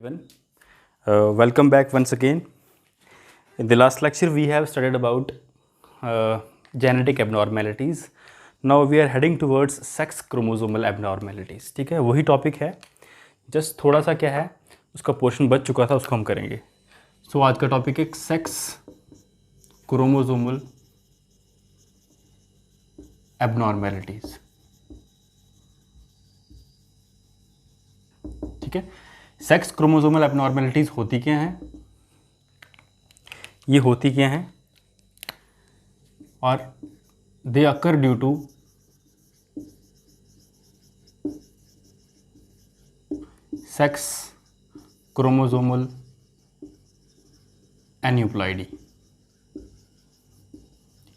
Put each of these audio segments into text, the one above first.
everyone. Welcome back once again. In the last lecture, we have studied about genetic abnormalities. Now we are heading towards sex chromosomal abnormalities. ठीक है, वही topic है, just थोड़ा सा क्या है उसका पोर्शन बच चुका था, उसको हम करेंगे. सो आज का टॉपिक है सेक्स क्रोमोसोमल एबनॉर्मेलिटीज़. ठीक है, सेक्स क्रोमोसोमल एबनॉर्मेलिटीज़ होती क्या हैं, ये होती क्या हैं, और they occur due to sex chromosomal aneuploidy.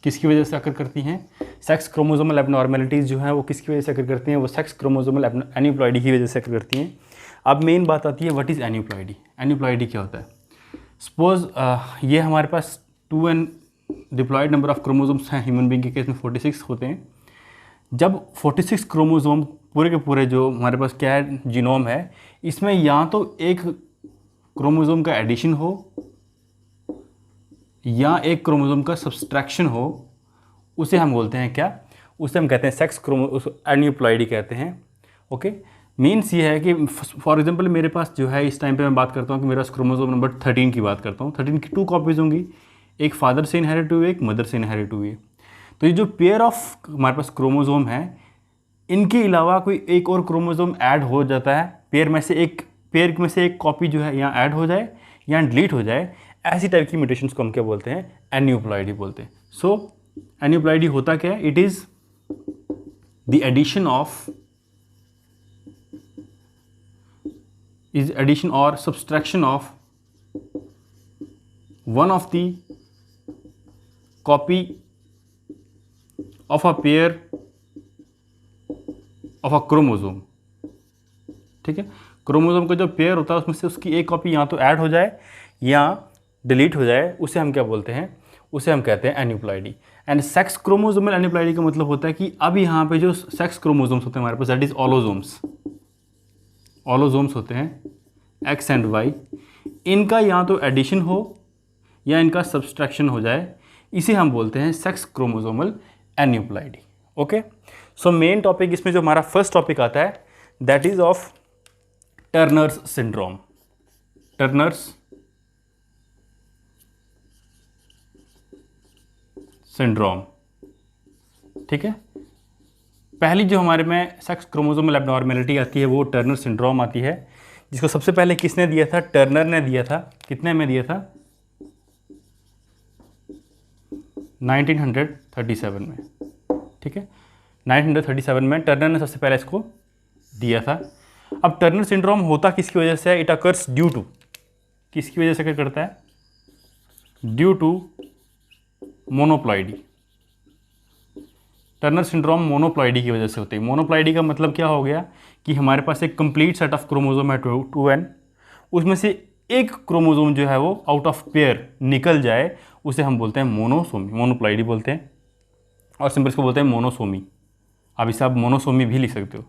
किसकी वजह से अकर करती हैं? सेक्स क्रोमोसोमल एबनॉर्मेलिटीज़ जो है वो किसकी वजह से अकर करती हैं? वो सेक्स क्रोमोसोमल एन्यूप्लॉइडी की वजह से अकर करती हैं. अब मेन बात आती है, व्हाट इज़ एन्यूप्लॉइडी. एन्यूप्लॉइडी क्या होता है? सपोज ये हमारे पास 2n diploid number of chromosomes हैं. ह्यूमन बीइंग के केस में 46 होते हैं. जब 46 क्रोमोसोम पूरे के पूरे जो हमारे पास क्या है जीनोम है, इसमें या तो एक क्रोमोसोम का एडिशन हो या एक क्रोमोसोम का सब्सट्रैक्शन हो, उसे हम बोलते हैं क्या? उसे हम कहते हैं सेक्स एन्यूप्लॉइडी कहते हैं. ओके, मीन्स ये है कि फॉर एग्जांपल मेरे पास जो है इस टाइम पे मैं बात करता हूँ कि मेरा क्रोमोसोम नंबर 13 की बात करता हूँ. 13 की 2 कॉपीज़ होंगी, एक फादर से इनहेरिट हुई, एक मदर से इनहेरिट हुई है. तो ये जो पेयर ऑफ हमारे पास क्रोमोसोम है, इनके अलावा कोई एक और क्रोमोसोम ऐड हो जाता है, पेयर में से एक कॉपी जो है यहाँ ऐड हो जाए या डिलीट हो जाए, ऐसी टाइप की म्यूटेशंस को हम क्या बोलते हैं? एन्यूप्लॉइडी बोलते हैं. सो एन्यूप्लॉइडी होता क्या है? इट इज़ द एडिशन और subtraction of one of the copy of a pair of a chromosome. ठीक है, क्रोमोसोम का जो पेयर होता है उसमें से उसकी एक कॉपी या तो ऐड हो जाए या डिलीट हो जाए, उसे हम क्या बोलते हैं? उसे हम कहते हैं aneuploidy. And sex chromosomal aneuploidy का मतलब होता है कि अब यहाँ पे जो सेक्स क्रोमोसोम्स होते हैं हमारे पास, दैट इज ऑलोसोम्स होते हैं एक्स एंड वाई, इनका या तो एडिशन हो या इनका सब्सट्रैक्शन हो जाए, इसे हम बोलते हैं sex chromosomal aneuploidy. Okay, so main topic इसमें जो हमारा फर्स्ट टॉपिक आता है, that is of Turners syndrome. Turners syndrome. ठीक है, पहली जो हमारे में सेक्स क्रोमोसोमल एबनॉर्मेलिटी आती है वो टर्नर सिंड्रोम आती है, जिसको सबसे पहले किसने दिया था? टर्नर ने दिया था. कितने में दिया था? 1937 में. ठीक है, 1937 में टर्नर ने सबसे पहले इसको दिया था. अब टर्नर सिंड्रोम होता किसकी वजह से है? इट अकर्स ड्यू टू, किसकी वजह से क्या करता है? Due to monoploidy. Turner syndrome monoploidy की वजह से होती है. मोनोप्लॉइडी का मतलब क्या हो गया कि हमारे पास एक कंप्लीट सेट ऑफ क्रोमोसोम है 2n, उसमें से एक क्रोमोसोम जो है वो आउट ऑफ पेयर निकल जाए, उसे हम बोलते हैं मोनोसोमी. मोनोप्लॉइडी बोलते हैं, और सिंपल इसको बोलते हैं मोनोसोमी. अब इसे आप मोनोसोमी भी लिख सकते हो,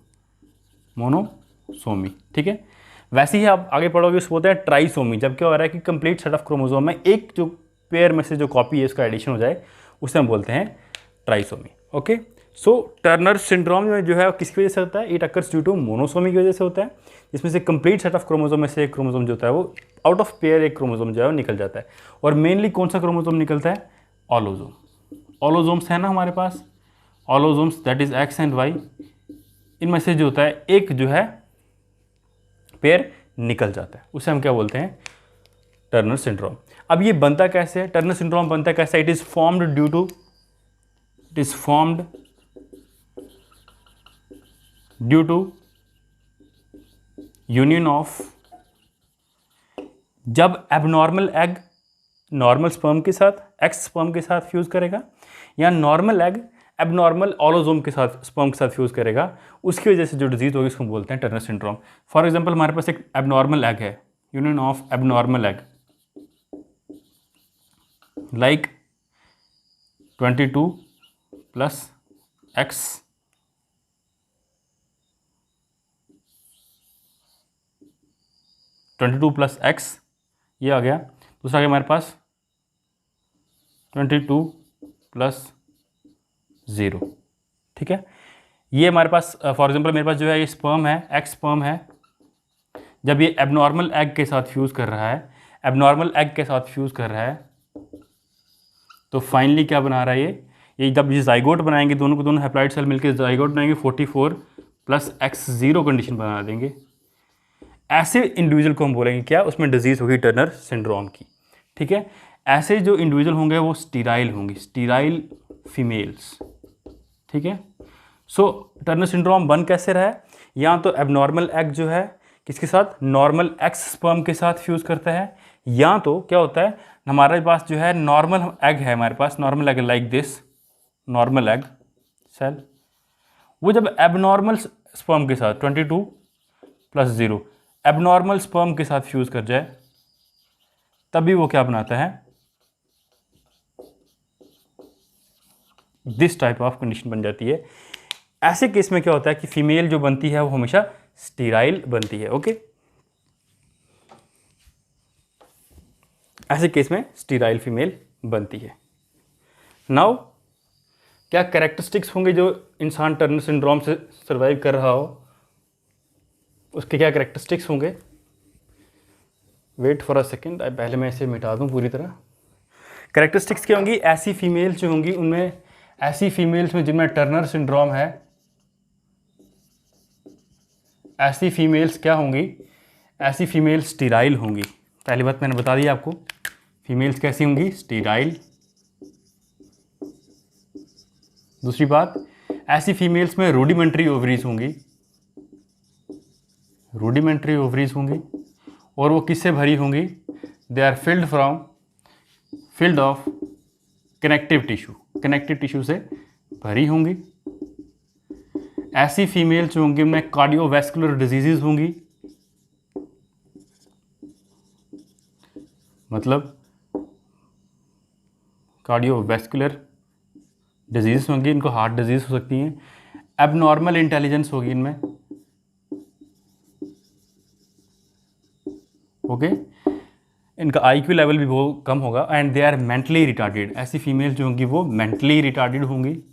मोनोसोमी. ठीक है, वैसे ही आप आगे पढ़ोगे उसको बोलते हैं ट्राइसोमी. जब क्या हो रहा है कि कंप्लीट सेट ऑफ क्रोमोसोम में एक जो पेयर में से जो कॉपी है उसका एडिशन हो जाए, उसे हम बोलते हैं trisomy. Okay, so Turner syndrome में जो है किसकी वजह से होता है? It occurs due to monosomy की वजह से होता है, जिसमें से कंप्लीट सेट ऑफ क्रोमोसोम में से एक क्रोमोसोम जो होता है वो आउट ऑफ पेयर एक क्रोमोसोम जो है वो निकल जाता है. और मेनली कौन सा क्रोमोसोम निकलता है? ऑलोसोम. ऑलोसोम्स है ना हमारे पास, allosomes that is X and Y, इनमें से जो होता है एक जो है पेयर निकल जाता है, उसे हम क्या बोलते हैं? Turner syndrome. अब ये बनता कैसे है? टर्नर सिंड्रोम बनता कैसे? It is formed due to union of, जब एबनॉर्मल एग नॉर्मल स्पर्म के साथ, एक्स स्पर्म के साथ फ्यूज करेगा, या नॉर्मल एग एबनॉर्मल ऑलोसोम के साथ, स्पर्म के साथ फ्यूज करेगा, उसकी वजह से जो डिजीज होगी उसको बोलते हैं टर्नर सिंड्रोम. फॉर एग्जांपल हमारे पास एक एबनॉर्मल एग है, union of abnormal egg, like 22 + x 22 plus x, ये आ गया। दूसरा आ गया हमारे पास 22 प्लस 0, ठीक है। ये हमारे पास फॉर एग्जांपल मेरे पास जो है ये स्पर्म है, एक्स स्पर्म है। जब ये एबनॉर्मल एग के साथ फ्यूज़ कर रहा है, एबनॉर्मल एग के साथ फ्यूज़ कर रहा है, तो फाइनली क्या बना रहा है ये जब ये जाइगोट बनाएंगे, दोनों को दोनों हैप्लॉइड सेल मिलकर जाइगोट बनाएंगे, 44 प्लस एक्स 0 कंडीशन बना देंगे। ऐसे इंडिविजुअल को हम बोलेंगे क्या, उसमें डिजीज़ होगी टर्नर सिंड्रोम की, ठीक है। ऐसे जो इंडिविजुअल होंगे वो स्टीराइल होंगी, स्टीराइल फीमेल्स, ठीक है। सो टर्नर सिंड्रोम बन कैसे रहा है, या तो एबनॉर्मल एग जो है किसके साथ, नॉर्मल एक्स स्पर्म के साथ फ्यूज़ करता है, या तो क्या होता है हमारे पास जो है नॉर्मल एग है, हमारे पास normal egg like this, normal egg cell, वो जब एबनॉर्मल स्पर्म के साथ 22 प्लस 0 एबनॉर्मल स्पर्म के साथ फ्यूज़ कर जाए, तभी वो क्या बनाता है, दिस टाइप ऑफ कंडीशन बन जाती है। ऐसे केस में क्या होता है कि फीमेल जो बनती है वो हमेशा स्टीराइल बनती है, ओके। ऐसे केस में स्टीराइल फीमेल बनती है। नाउ क्या कैरेक्टरिस्टिक्स होंगे जो इंसान टर्नर सिंड्रोम से सर्वाइव कर रहा हो, उसके क्या कैरेक्टरिस्टिक्स होंगे। वेट फॉर अ सेकेंड, पहले मैं इसे मिटा दूं पूरी तरह। कैरेक्टरिस्टिक्स क्या होंगी, ऐसी फीमेल्स जो होंगी उनमें, ऐसी फीमेल्स में जिनमें टर्नर सिंड्रोम है, ऐसी फीमेल्स क्या होंगी, ऐसी फीमेल्स स्टीराइल होंगी। पहली बात मैंने बता दी आपको, फीमेल्स कैसी होंगी, स्टीराइल। दूसरी बात, ऐसी फीमेल्स में रूडिमेंट्री ओवरीज होंगी, रूडिमेंट्री ओवरीज होंगी, और वो किससे भरी होंगी, they are filled of connective tissue, connective tissue से भरी होंगी। ऐसी फीमेल्स जो होंगी उनमें कार्डियोवैस्कुलर डिजीजेज होंगी, मतलब कार्डियोवैस्कुलर डिजीज होंगी, इनको हार्ट डिजीज हो सकती हैं। एबनॉर्मल इंटेलिजेंस होगी इनमें, ओके। इनका IQ लेवल भी बहुत कम होगा, and they are mentally retarded. ऐसी फीमेल जो होंगी वो मेंटली रिटार्डेड होंगी,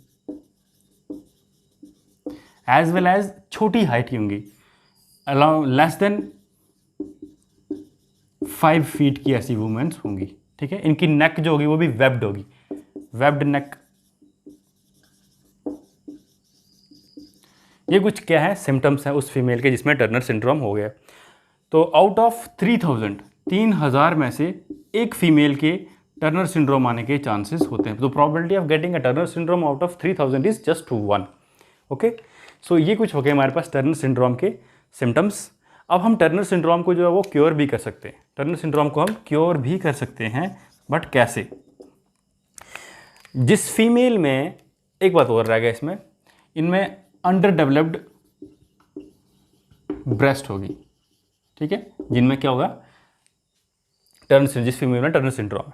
एज वेल एज छोटी हाइट की होंगी, अलाउ लेस देन 5 फीट की ऐसी वुमेन्स होंगी, ठीक है। इनकी नेक जो होगी वो भी वेब्ड होगी, वेब्ड नेक। ये कुछ क्या है, सिम्टम्स हैं उस फीमेल के जिसमें टर्नर सिंड्रोम हो गया। तो आउट ऑफ 3000 में से एक फीमेल के टर्नर सिंड्रोम आने के चांसेस होते हैं। तो probability of getting a Turner syndrome out of 3000 is just 1, okay. So ये कुछ हो गए हमारे पास टर्नर सिंड्रोम के सिम्टम्स। अब हम टर्नर सिंड्रोम को जो है वो क्योर भी कर सकते हैं, टर्नर सिंड्रोम को हम क्योर भी कर सकते हैं, बट कैसे। जिस फीमेल में, एक बात और रह गया इसमें, इनमें अंडर डेवलप्ड ब्रेस्ट होगी, ठीक है, जिनमें क्या होगा जिस फीमेल में टर्नर सिंड्रोम है।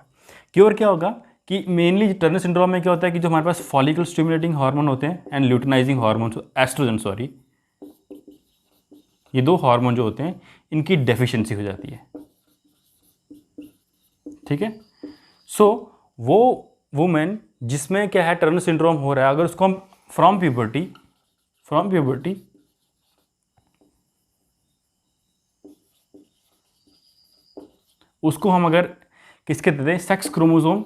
क्योर क्या होगा कि मेनली टर्नर सिंड्रोम में क्या होता है कि जो हमारे पास फॉलिकल स्टिमुलेटिंग हार्मोन होते हैं and luteinizing hormone, estrogen sorry, ये 2 हार्मोन जो होते हैं इनकी डेफिशिएंसी हो जाती है, ठीक है। सो वो वुमेन जिसमें क्या है टर्नर सिंड्रोम हो रहा है, अगर उसको हम फ्रॉम प्यूबर्टी उसको हम अगर किसके दे दें, सेक्स क्रोमोसोम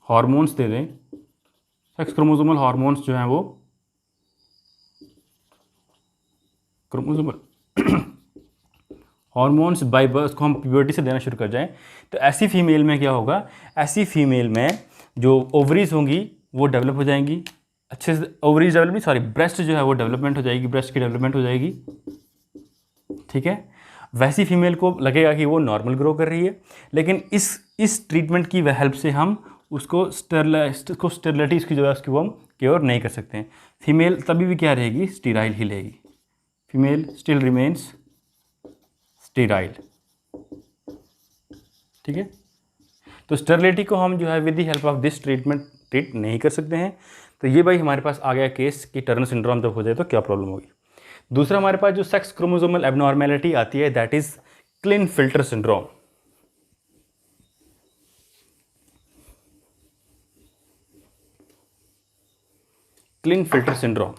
हार्मोन्स दे दें, सेक्स क्रोमोसोमल हार्मोन्स जो हैं वो क्रोमोसोमल हार्मोन्स बाय बर्थ को हम प्यूबर्टी से देना शुरू कर जाएं, तो ऐसी फीमेल में क्या होगा, ऐसी फीमेल में जो ओवरीज होंगी वो डेवलप हो जाएंगी अच्छे से, ओवरीज डेवलप नहीं सॉरी ब्रेस्ट जो है वो डेवलपमेंट हो जाएगी, ब्रेस्ट की डेवलपमेंट हो जाएगी, ठीक है। वैसी फीमेल को लगेगा कि वो नॉर्मल ग्रो कर रही है, लेकिन इस ट्रीटमेंट की हेल्प से हम उसको स्टेरिलिटी इसकी जो है उसकी वो हम क्योर नहीं कर सकते हैं। फीमेल तभी भी क्या रहेगी, स्टीराइल ही रहेगी, फीमेल स्टिल रिमेन्स स्टीराइल, ठीक है। तो स्टेरिलिटी को हम जो है with the help of this treatment treat नहीं कर सकते हैं। तो ये भाई हमारे पास आ गया केस कि टर्नर सिंड्रोम जब हो जाए तो क्या प्रॉब्लम होगी। दूसरा हमारे पास जो सेक्स क्रोमोसोमल एबनॉर्मेलिटी आती है that is Klinefelter syndrome. Klinefelter syndrome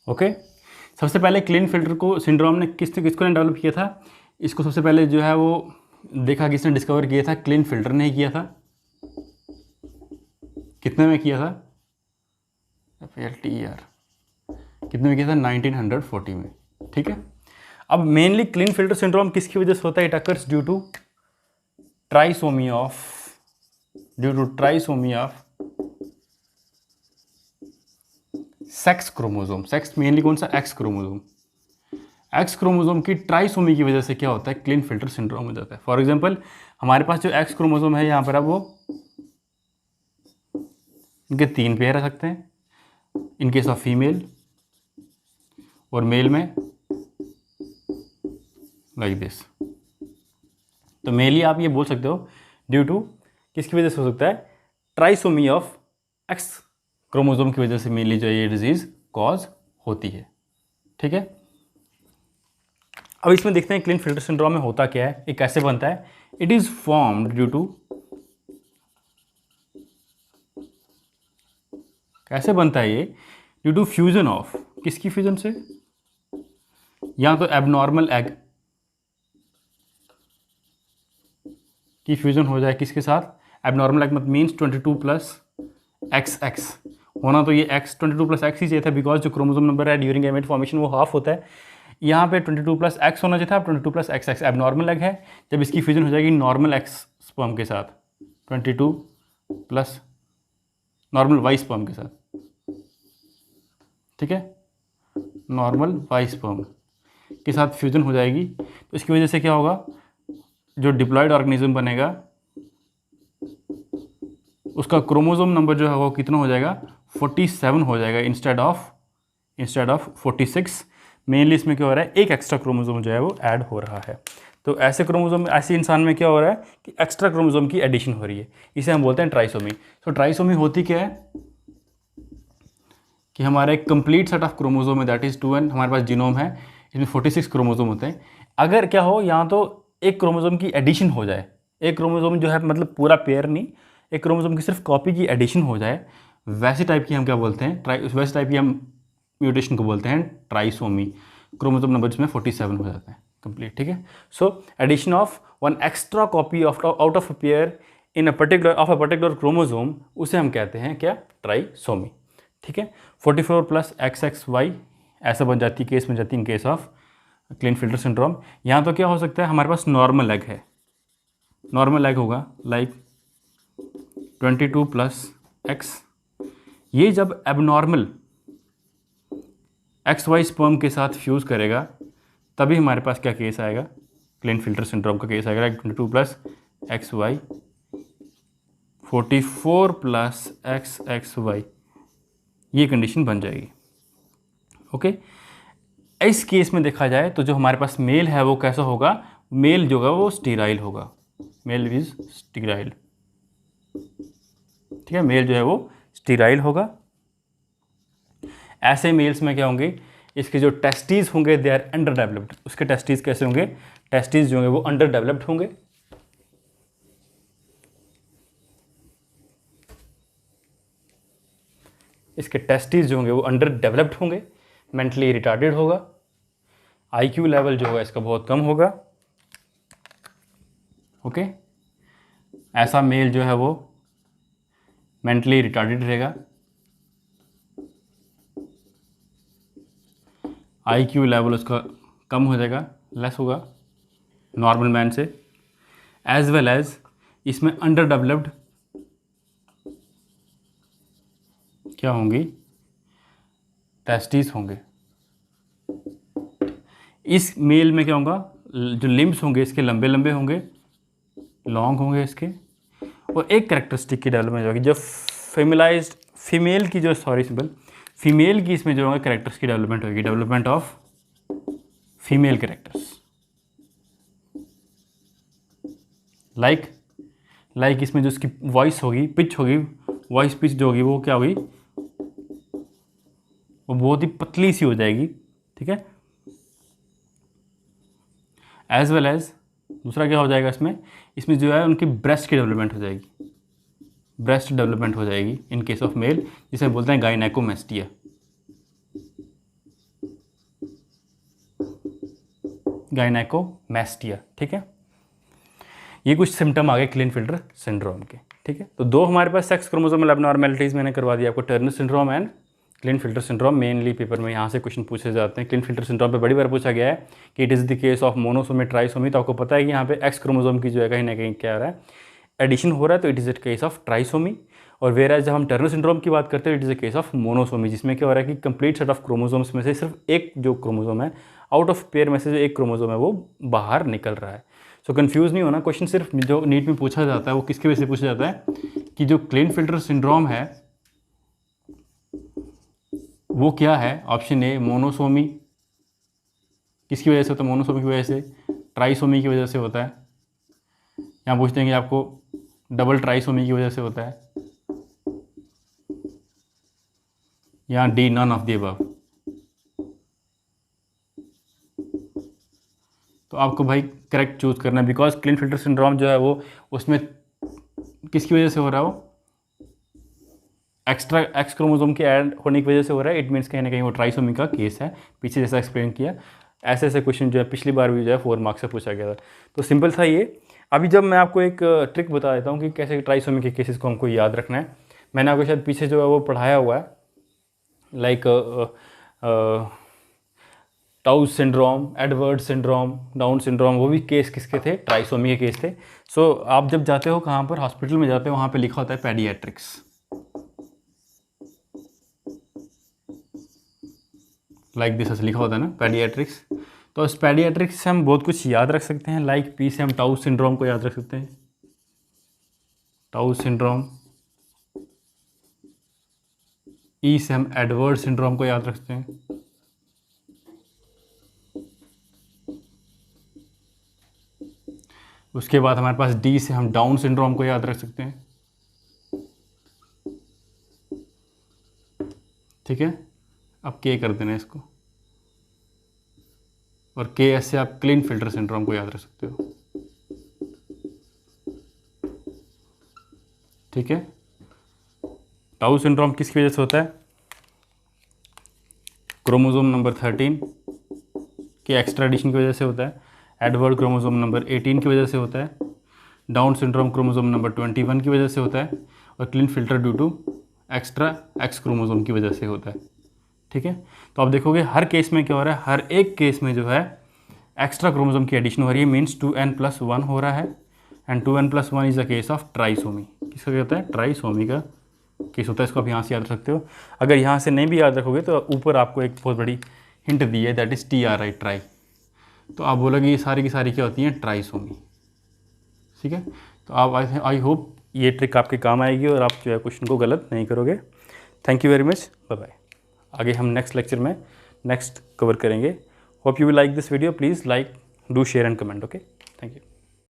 okay. सबसे पहले क्लिनफिल्टर को सिंड्रोम ने किसको ने डेवलप किया था? इसको सबसे पहले जो है वो देखा किसने डिस्कवर किया था? क्लिनफिल्टर ने ही किया था। कितने में किया था? FLTER कितने में किया था? 1940 में। ठीक है। अब मेनली क्लिनफिल्टर सिंड्रोम किसकी वजह से होता है? It occurs due to trisomy of sex chromosome. Sex mainly कौन सा? X chromosome. एक्स क्रोमोसोम की ट्राइसोमी की वजह से क्या होता है? क्लिनफिल्टर सिंड्रोम हो जाता है। फॉर एग्जांपल हमारे पास जो एक्स क्रोमोसोम है यहाँ पर, अब वो इनके 3 पेयर रह सकते हैं इन केस ऑफ फीमेल, और मेल में लाइक दिस। तो मेनली आप ये बोल सकते हो ड्यू टू किसकी वजह से हो सकता है? ट्राइसोमी ऑफ एक्स क्रोमोसोम की वजह से मेनली जो ये डिजीज कॉज होती है। ठीक है। अब इसमें देखते हैं क्लिनफिल्टर सिंड्रोम में होता क्या है, ये कैसे बनता है। It is formed due to, कैसे बनता है ये? ड्यू टू फ्यूजन ऑफ, किसकी फ्यूजन से? या तो एबनॉर्मल एग की फ्यूजन हो जाए किसके साथ? एबनॉर्मल एग मतलब मीन्स 22 प्लस XX होना, तो ये x 22 प्लस एक्स ही चाहिए था बिकॉज जो क्रोमोसोम नंबर है ड्यूरिंग गैमेट फॉर्मेशन वो हाफ होता है। यहाँ पे 22 प्लस एक्स होना चाहिए था, 22 प्लस XX एबनॉर्मल एग है। जब इसकी फ्यूजन हो जाएगी नॉर्मल एक्स स्पर्म के साथ, 22 प्लस नॉर्मल वाई स्पर्म के साथ, ठीक है, नॉर्मल वाई स्पर्म के साथ फ्यूजन हो जाएगी, तो इसकी वजह से क्या होगा? जो डिप्लॉयड ऑर्गेनिज्म बनेगा उसका क्रोमोसोम नंबर जो है वो कितना हो जाएगा? 47 हो जाएगा इंस्टेड ऑफ 46। मेनली इसमें क्या हो रहा है? एक एक्स्ट्रा क्रोमोसोम जो है वो ऐड हो रहा है। तो ऐसे क्रोमोसोम, ऐसे इंसान में क्या हो रहा है कि एक्स्ट्रा क्रोमोसोम की एडिशन हो रही है, इसे हम बोलते हैं ट्राइसोमी। तो ट्राइसोमी होती क्या है कि हमारा एक कंप्लीट सेट ऑफ क्रोमोसोम है दैट इज 2n। हमारे पास जीनोम है, इसमें 46 क्रोमोसोम होते हैं। अगर क्या हो यहाँ तो एक क्रोमोसोम की एडिशन हो जाए, एक क्रोमोसोम जो है मतलब पूरा पेयर नहीं, एक क्रोमोसोम की सिर्फ कॉपी की एडिशन हो जाए, वैसे टाइप की हम क्या बोलते हैं? वैसे टाइप की हम म्यूटेशन को बोलते हैं ट्राइसोमी। क्रोमोसोम नंबर जिसमें 47 हो जाता है कंप्लीट। ठीक है। So addition of one extra copy of out of a pair in a particular chromosome, उसे हम कहते हैं क्या? ट्राइसोमी। ठीक है। 44 प्लस XXY ऐसा बन जाती केस बन जाती इन केस ऑफ क्लिनफिल्टर सिंड्रोम। यहाँ तो क्या हो सकता है? हमारे पास नॉर्मल एग है, नॉर्मल एग होगा लाइक 22 प्लस X। ये जब एबनॉर्मल XY स्पर्म के साथ फ्यूज़ करेगा तभी हमारे पास क्या केस आएगा? क्लिनफिल्टर सिंड्रोम का केस आएगा like 22 plus XY 44 plus XXY, ये कंडीशन बन जाएगी। ओके। इस केस में देखा जाए तो जो हमारे पास मेल है वो कैसा होगा? मेल जो होगा वो स्टीराइल होगा, मेल इज स्टीराइल। ठीक है, मेल जो है वो स्टीराइल होगा। ऐसे मेल्स में क्या होंगे? इसके जो टेस्टीज होंगे दे आर अंडर डेवलप्ड। उसके टेस्टीज कैसे होंगे? टेस्टीज जो होंगे वो अंडर डेवलप्ड होंगे। इसके टेस्टीज जो होंगे वो अंडर डेवलप्ड होंगे। मेंटली रिटार्डेड होगा। IQ लेवल जो होगा इसका बहुत कम होगा। ओके। ऐसा मेल जो है वो मेंटली रिटार्डेड रहेगा। IQ लेवल उसका कम हो जाएगा, लेस होगा नॉर्मल मैन से। एज वेल एज इसमें अंडर डेवलप्ड क्या होंगी? टेस्टीज होंगे। इस मेल में क्या होगा? जो लिम्ब्स होंगे इसके लंबे लंबे होंगे, लॉन्ग होंगे इसके, और एक कैरेक्टरिस्टिक की डेवलपमेंट होगी जो फीमेल की इसमें जो होगा कैरेक्टर्स की डेवलपमेंट होगी, development of female characters. Like इसमें जो इसकी वॉइस होगी, पिच होगी, वॉइस पिच जो होगी वो क्या होगी, वो बहुत ही पतली सी हो जाएगी, ठीक है। एज वेल एज दूसरा क्या हो जाएगा इसमें जो है उनकी ब्रेस्ट की डेवलपमेंट हो जाएगी, ब्रेस्ट डेवलपमेंट हो जाएगी इन केस ऑफ मेल, जिसे बोलते हैं गायनेकोमेस्टिया, गायनेकोमेस्टिया, ठीक है। ये कुछ सिम्टम आ गए क्लिनफिल्टर सिंड्रोम के, ठीक है। तो दो हमारे पास सेक्स क्रोमोसोमल एबनॉर्मेलिटीज़ मैंने करवा दिया आपको, Turner syndrome and Klinefelter syndrome. Mainly paper में यहाँ से क्वेश्चन पूछे जाते हैं। क्लिनफिल्टर सिंड्रोम पे बड़ी बार पूछा गया है कि it is the case of monosomy trisomy. तो आपको पता है कि यहाँ पे एक्स क्रोमोसोम की जो है कहीं ना कहीं क्या हो रहा है, एडिशन हो रहा है, तो it is a case of trisomy. और वेर एज जब हम टर्नर सिंड्रोम की बात करते हैं, it is a case of monosomy, जिसमें क्या हो रहा है कि कंप्लीट सेट ऑफ क्रोमोसोम्स में से सिर्फ एक जो क्रोमोसोम है, आउट ऑफ पेयर में से जो एक क्रोमोसोम है वो बाहर निकल रहा है। सो कंफ्यूज नहीं होना, क्वेश्चन सिर्फ जो नीट में पूछा जाता है वो किसकी वजह से पूछा जाता है कि जो क्लिनफिल्टर सिंड्रोम है वो क्या है। ऑप्शन ए मोनोसोमी, किसकी वजह से होता है, मोनोसोमी की वजह से, ट्राइसोमी की वजह से होता है। यहाँ पूछते हैं कि आपको डबल ट्राइसोमी की वजह से होता है, यहाँ D none of the above. तो आपको भाई करेक्ट चूज करना है, बिकॉज क्लिनफिल्टर सिंड्रोम जो है वो उसमें किसकी वजह से हो रहा है, वो एक्स्ट्रा एक्स क्रोमोसोम के ऐड होने की वजह से हो रहा है। इट मीन्स कहीं ना कहीं वो ट्राइसोमी का केस है, पीछे जैसा एक्सप्लेन किया। ऐसे ऐसे क्वेश्चन जो है पिछली बार भी जो है 4 मार्क्स से पूछा गया था। तो सिंपल था ये। अभी जब मैं आपको एक ट्रिक बता देता हूँ कि कैसे ट्राइसोमी के केसेस को हमको याद रखना है। मैंने आपको शायद पीछे जो है वो पढ़ाया हुआ है, like tau syndrome, Edward syndrome, down syndrome, वो भी केस किसके थे, ट्राइसोमी के केस थे। सो आप जब जाते हो कहाँ पर, हॉस्पिटल में जाते हो, वहाँ पे लिखा होता है पेडियाट्रिक्स, लाइक दिस लिखा होता है ना, पेडियाट्रिक्स। तो इस पेडियाट्रिक्स से हम बहुत कुछ याद रख सकते हैं। लाइक पी से हम टाउ सिंड्रोम को याद रख सकते हैं, टाउ सिंड्रोम। ई से हम एडवर्ड सिंड्रोम को याद रखते हैं। उसके बाद हमारे पास डी से हम डाउन सिंड्रोम को याद रख सकते हैं, ठीक है। अब के कर देना इसको, और के एस से आप क्लिनफिल्टर सिंड्रोम को याद रख सकते हो, ठीक है। टाउ सिंड्रोम किसकी वजह से होता है, क्रोमोसोम नंबर 13 के एक्स्ट्रा एडिशन की वजह से होता है। एडवर्ड क्रोमोसोम नंबर 18 की वजह से होता है। डाउन सिंड्रोम क्रोमोसोम नंबर 21 की वजह से होता है। और Klinefelter due to extra X chromosome की वजह से होता है, ठीक है। तो आप देखोगे हर केस में क्या हो रहा है, हर एक केस में जो है एक्स्ट्रा क्रोमोसोम की एडिशन हो रही है, मीन्स 2n+1 हो रहा है। And 2n+1 is a case of trisomy. किसका होता है, ट्राइसोमी का केस होता है। इसको आप यहाँ से याद रख सकते हो। अगर यहाँ से नहीं भी याद रखोगे तो ऊपर आपको एक बहुत बड़ी हिंट दी है, दैट इज़ TRI, ट्राई। तो आप बोलोगे ये सारी की सारी क्या होती हैं, ट्राइसोमी, ठीक है। तो आप आई होप ये ट्रिक आपके काम आएगी और आप जो है क्वेश्चन को गलत नहीं करोगे। Thank you very much, bye bye. आगे हम नेक्स्ट लेक्चर में नेक्स्ट कवर करेंगे। Hope you will like this video, please like, do share and comment, okay. Thank you.